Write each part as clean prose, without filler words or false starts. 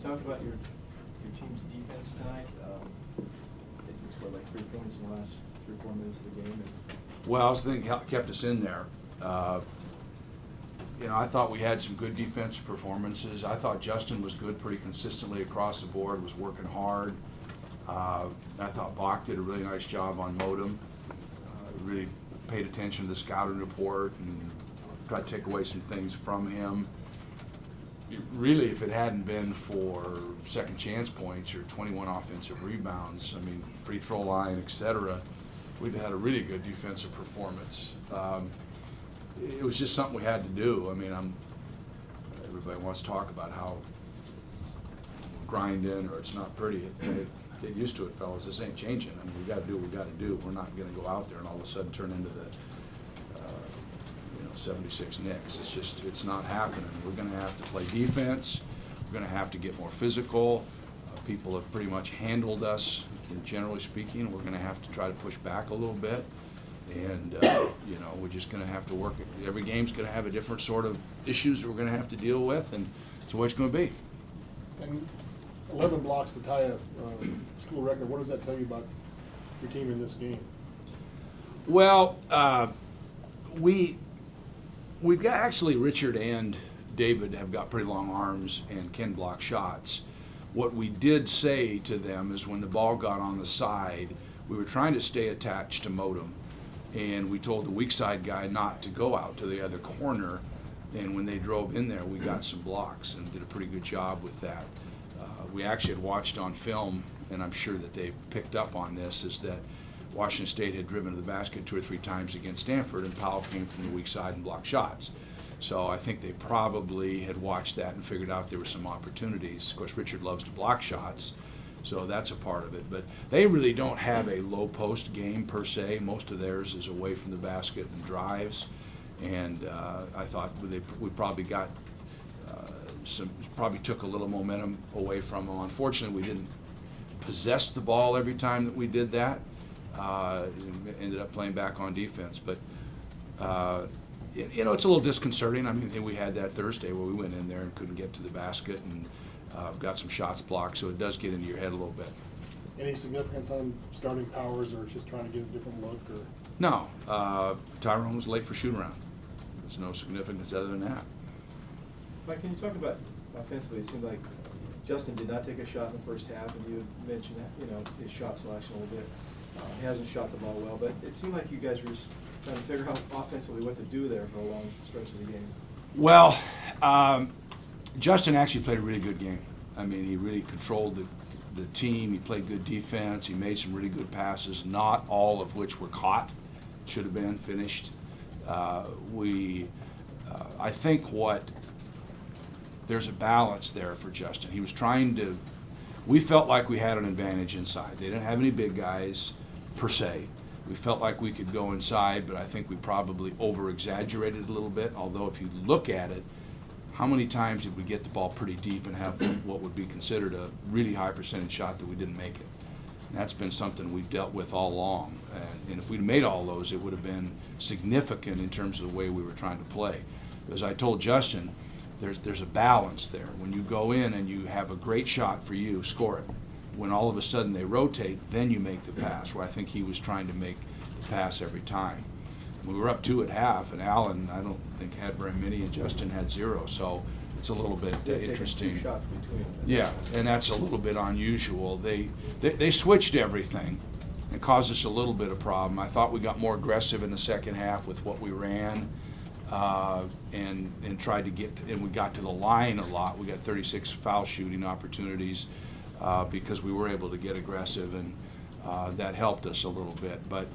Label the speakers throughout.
Speaker 1: talk about your team's defense tonight? I think you scored like 3 points in the last 3 or 4 minutes of the game.
Speaker 2: Well, I was thinking kept us in there. You know, I thought we had some good defensive performances. I thought Justin was good pretty consistently across the board, was working hard. I thought Bach did a really nice job on Modem. Really paid attention to the scouting report and tried to take away some things from him. Really, if it hadn't been for second chance points or 21 offensive rebounds, I mean, free throw line, etc., we'd had a really good defensive performance. It was just something we had to do. I mean, everybody wants to talk about how grinding or it's not pretty. Get used to it, fellas. This ain't changing. I mean, we got to do what we got to do. We're not going to go out there and all of a sudden turn into the 76 Knicks. It's not happening. We're going to have to play defense. We're going to have to get more physical. People have pretty much handled us, generally speaking. We're going to have to try to push back a little bit. And, we're just going to have to work. Every game's going to have a different sort of issues that we're going to have to deal with, and that's the way it's going to be.
Speaker 3: And 11 blocks to tie a school record. What does that tell you about your team in this game?
Speaker 2: Well, we've got actually Richard and David have got pretty long arms and can block shots. What we did say to them is when the ball got on the side, we were trying to stay attached to Modem. And we told the weak side guy not to go out to the other corner. And when they drove in there, we got some blocks and did a pretty good job with that. We actually had watched on film, and I'm sure that they picked up on this, is that Washington State had driven to the basket 2 or 3 times against Stanford, and Powell came from the weak side and blocked shots. So I think they probably had watched that and figured out there were some opportunities. Of course, Richard loves to block shots, so that's a part of it. But they really don't have a low post game per se. Most of theirs is away from the basket and drives. And I thought we probably got probably took a little momentum away from them. Unfortunately, we didn't possess the ball every time that we did that. Ended up playing back on defense. But it's a little disconcerting. I mean, I think we had that Thursday where we went in there and couldn't get to the basket and got some shots blocked, so it does get into your head a little bit.
Speaker 3: Any significance on starting Powers, or just trying to get a different look? Or
Speaker 2: No. Tyrone was late for shoot-around. There's no significance other than that.
Speaker 1: Mike, can you talk about offensively? It seemed like Justin did not take a shot in the first half, and you mentioned his shot selection a little bit. He hasn't shot the ball well, but it seemed like you guys were just trying to figure out offensively what to do there for a long stretch of the game.
Speaker 2: Well, Justin actually played a really good game. I mean, he really controlled the team. He played good defense. He made some really good passes, not all of which were caught. Should have been finished. I think there's a balance there for Justin. He was trying to, we felt like we had an advantage inside. They didn't have any big guys per se. We felt like we could go inside, but I think we probably over-exaggerated a little bit, although if you look at it, how many times did we get the ball pretty deep and have what would be considered a really high percentage shot that we didn't make it? And that's been something we've dealt with all along. And if we'd made all those, it would have been significant in terms of the way we were trying to play. As I told Justin, there's a balance there. When you go in and you have a great shot for you, score it. When all of a sudden they rotate, then you make the pass, where I think he was trying to make the pass every time. We were up 2 at half, and Allen, I don't think, had very many, and Justin had 0. So it's a little bit interesting.
Speaker 1: 2 shots between them.
Speaker 2: Yeah, and that's a little bit unusual. They switched everything and caused us a little bit of problem. I thought we got more aggressive in the second half with what we ran, and tried to get, and we got to the line a lot. We got 36 foul shooting opportunities because we were able to get aggressive, and that helped us a little bit. But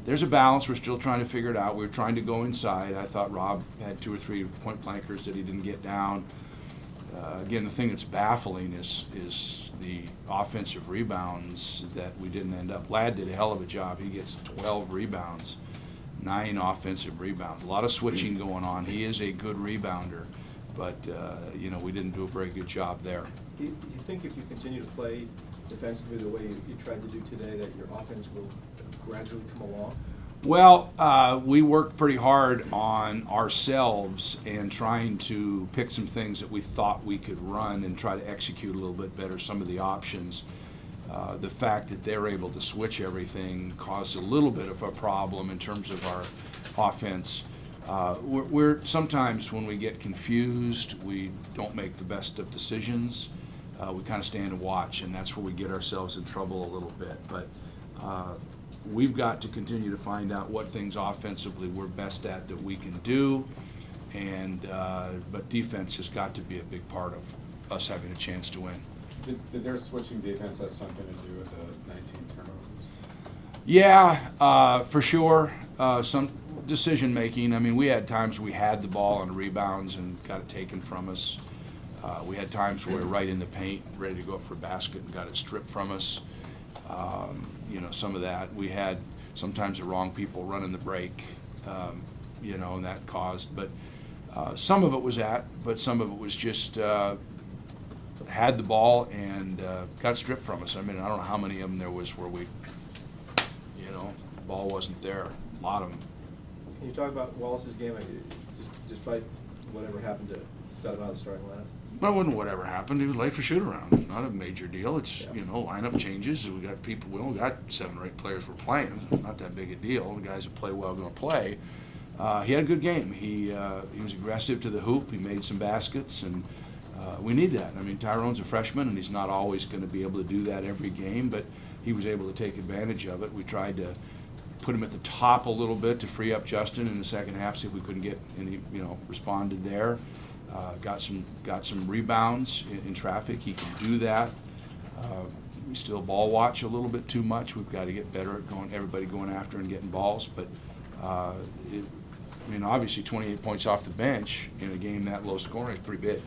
Speaker 2: there's a balance. We're still trying to figure it out. We were trying to go inside. I thought Rob had 2 or 3 point blankers that he didn't get down. Again, the thing that's baffling is the offensive rebounds that we didn't end up. Ladd did a hell of a job. He gets 12 rebounds, 9 offensive rebounds. A lot of switching going on. He is a good rebounder, but we didn't do a very good job there.
Speaker 1: Do you think if you continue to play defensively the way you tried to do today, that your offense will gradually come along?
Speaker 2: Well, we worked pretty hard on ourselves and trying to pick some things that we thought we could run and try to execute a little bit better some of the options. The fact that they're able to switch everything caused a little bit of a problem in terms of our offense. We're sometimes when we get confused, we don't make the best of decisions. We kind of stand and watch, and that's where we get ourselves in trouble a little bit. But we've got to continue to find out what things offensively we're best at that we can do, and but defense has got to be a big part of us having a chance to win.
Speaker 4: Did their switching defense have something to do with the 19 turnovers?
Speaker 2: Yeah, for sure. Some decision making. I mean, we had times we had the ball on rebounds and got it taken from us. We had times where we were right in the paint, ready to go up for a basket, and got it stripped from us. You know, some of that. We had sometimes the wrong people running the break, you know, and that caused. But some of it was that, but some of it was just had the ball and got stripped from us. I mean, I don't know how many of them there was where we, you know, the ball wasn't there. A lot of them.
Speaker 1: Can you talk about Wallace's game? Despite whatever happened to got him out of the starting lineup?
Speaker 2: Well, it wasn't whatever happened. He was late for shoot around. It's not a major deal. It's,
Speaker 1: Yeah.
Speaker 2: you know, lineup changes. We got people, we only got 7 or 8 players we're playing. It's not that big a deal. The guys that play well are going to play. He had a good game. He was aggressive to the hoop. He made some baskets, and we need that. I mean, Tyrone's a freshman, and he's not always going to be able to do that every game, but he was able to take advantage of it. We tried to put him at the top a little bit to free up Justin in the second half, see if we couldn't get any, you know, responded there. Got some rebounds in traffic. He can do that. We still ball watch a little bit too much. We've got to get better at everybody going after and getting balls. But I mean, obviously, 28 points off the bench in a game that low scoring is pretty big.